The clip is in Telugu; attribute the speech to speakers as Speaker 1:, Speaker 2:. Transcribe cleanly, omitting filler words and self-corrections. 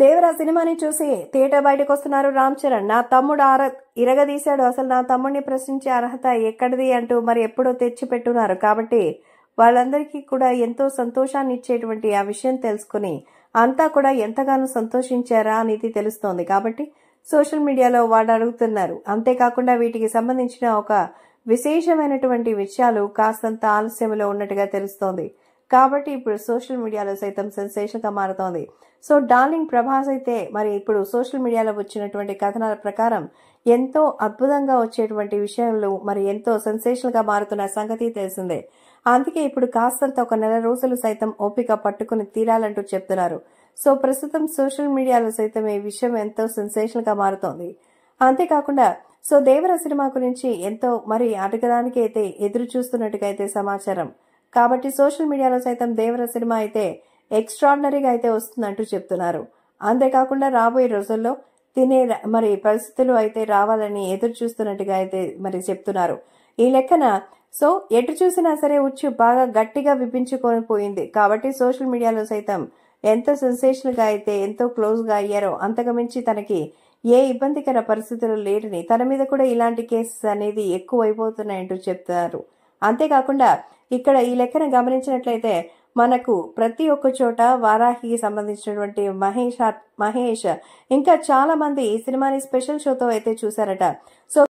Speaker 1: దేవరా సినిమాని చూసి థియేటర్ బయటకు వస్తున్నారు రామ్ చరణ్. నా తమ్ముడు ఇరగదీశాడు, అసలు నా తమ్ముడిని ప్రశ్నించే అర్హత ఎక్కడిది అంటూ మరి ఎప్పుడో తెచ్చిపెట్టున్నారు. కాబట్టి వాళ్ళందరికీ కూడా ఎంతో సంతోషాన్ని ఇచ్చేటువంటి ఆ విషయం తెలుసుకుని అంతా కూడా ఎంతగానో సంతోషించారా అనేది తెలుస్తోంది. కాబట్టి సోషల్ మీడియాలో వాళ్ళు అడుగుతున్నారు. అంతేకాకుండా వీటికి సంబంధించిన ఒక విశేషమైనటువంటి విషయాలు కాస్తంత ఆలస్యంలో ఉన్నట్టుగా తెలుస్తోంది. కాబట్టి ఇప్పుడు సోషల్ మీడియాలో సైతం సెన్సేషన్ గా మారుతోంది. సో డార్లింగ్ ప్రభాస్ అయితే మరి ఇప్పుడు సోషల్ మీడియాలో వచ్చినటువంటి కథనాల ప్రకారం ఎంతో అద్భుతంగా వచ్చేటువంటి విషయాలు మరి ఎంతో సెన్సేషన్ గా మారుతున్న సంగతి తెలిసిందే. అందుకే ఇప్పుడు కాస్తంత ఒక నెల రోజులు సైతం ఓపిక పట్టుకుని తీరాలంటూ చెప్తున్నారు. సో ప్రస్తుతం సోషల్ మీడియాలో సైతం ఈ విషయం ఎంతో సెన్సేషన్ గా మారుతోంది. అంతేకాకుండా సో దేవర సినిమా గురించి ఎంతో మరి అడగడానికి అయితే ఎదురు చూస్తున్నట్టుగా అయితే సమాచారం. కాబట్టి సోషల్ మీడియాలో సైతం దేవర సినిమా అయితే ఎక్స్ట్రాడినరీగా అయితే వస్తుందంటూ చెప్తున్నారు. అంతేకాకుండా రాబోయే రోజుల్లో తినే మరి పరిస్థితులు అయితే రావాలని ఎదురు చూస్తున్నట్టుగా అయితే మరి చెప్తున్నారు. ఈ లెక్కన సో ఎటు చూసినా సరే ఉచ్చు బాగా గట్టిగా విప్పించుకొని పోయింది. కాబట్టి సోషల్ మీడియాలో సైతం ఎంత సెన్సేషన్ గా అయితే ఎంతో క్లోజ్ గా అయ్యారో అంతకుమించి తనకి ఏ ఇబ్బందికర పరిస్థితులు లేరని, తన మీద కూడా ఇలాంటి కేసెస్ అనేది ఎక్కువ అయిపోతున్నాయంటూ చెప్తున్నారు. అంతేకాకుండా ఇక్కడ ఈ లెక్కన గమనించినట్లయితే మనకు ప్రతి ఒక్క చోట వారాహికి సంబంధించినటువంటి మహేష్ ఇంకా చాలా మంది ఈ సినిమాని స్పెషల్ షోతో అయితే చూశారట. సో